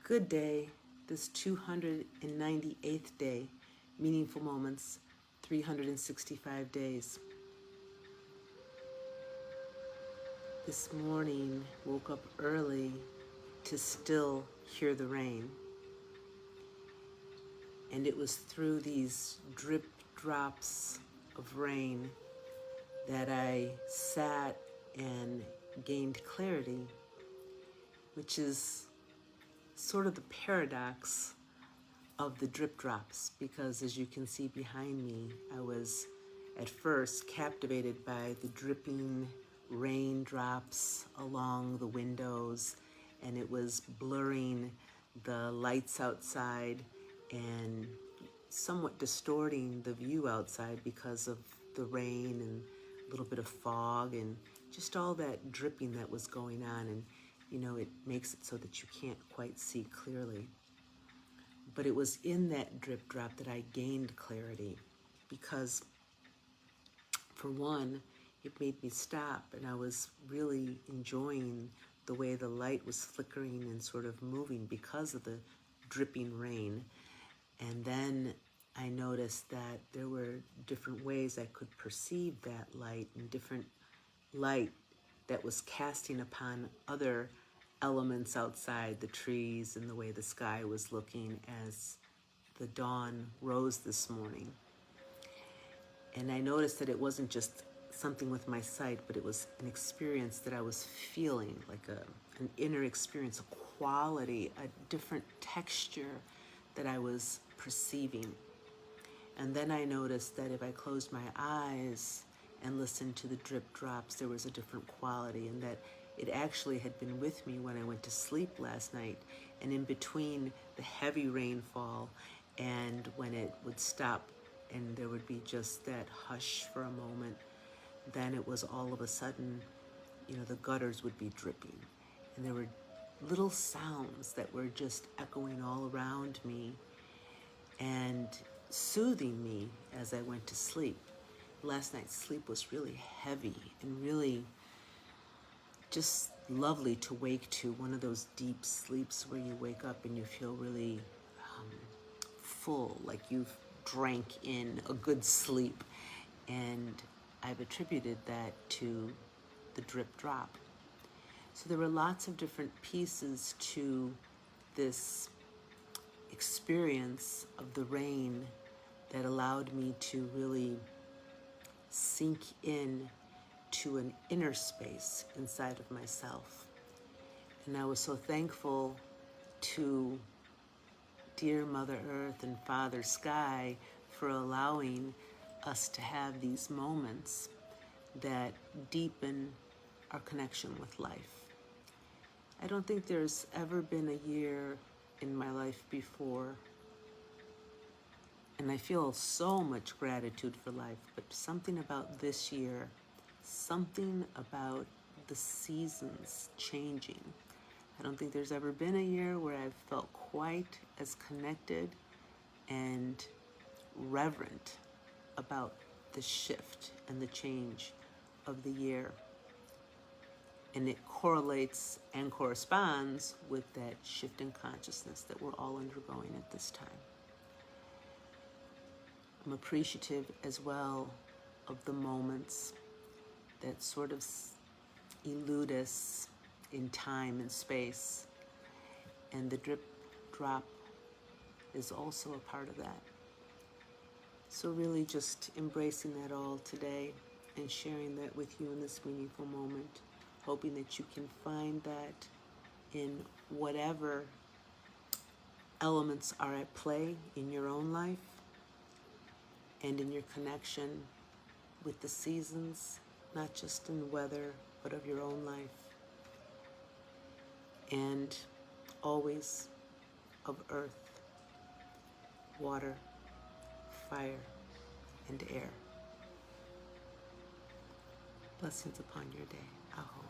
Good day, this 298th day, meaningful moments, 365 days. This morning, woke up early to still hear the rain. And it was through these drip drops of rain that I sat and gained clarity, which is sort of the paradox of the drip drops, because as you can see behind me, I was at first captivated by the dripping raindrops along the windows, and it was blurring the lights outside and somewhat distorting the view outside because of the rain and a little bit of fog and just all that dripping that was going on. And it makes it so that you can't quite see clearly. But it was in that drip drop that I gained clarity, because for one, it made me stop, and I was really enjoying the way the light was flickering and sort of moving because of the dripping rain. And then I noticed that there were different ways I could perceive that light, and different light that was casting upon other elements outside, the trees and the way the sky was looking as the dawn rose this morning. And I noticed that it wasn't just something with my sight, but it was an experience that I was feeling, like an inner experience, a quality, a different texture that I was perceiving. And then I noticed that if I closed my eyes and listened to the drip drops, there was a different quality, and that it actually had been with me when I went to sleep last night. And in between the heavy rainfall and when it would stop and there would be just that hush for a moment, then it was all of a sudden, the gutters would be dripping. And there were little sounds that were just echoing all around me and soothing me as I went to sleep. Last night's sleep was really heavy and really just lovely to wake to, one of those deep sleeps where you wake up and you feel really full, like you've drank in a good sleep. And I've attributed that to the drip drop. So there were lots of different pieces to this experience of the rain that allowed me to really sink in to an inner space inside of myself. And I was so thankful to dear Mother Earth and Father Sky for allowing us to have these moments that deepen our connection with life. I don't think there's ever been a year in my life before, and I feel so much gratitude for life, but something about this year, something about the seasons changing. I don't think there's ever been a year where I've felt quite as connected and reverent about the shift and the change of the year. And it correlates and corresponds with that shift in consciousness that we're all undergoing at this time. I'm appreciative as well of the moments that sort of elude us in time and space. And the drip drop is also a part of that. So really just embracing that all today and sharing that with you in this meaningful moment, hoping that you can find that in whatever elements are at play in your own life and in your connection with the seasons, not just in weather, but of your own life. And always of earth, water, fire, and air. Blessings upon your day. Aho.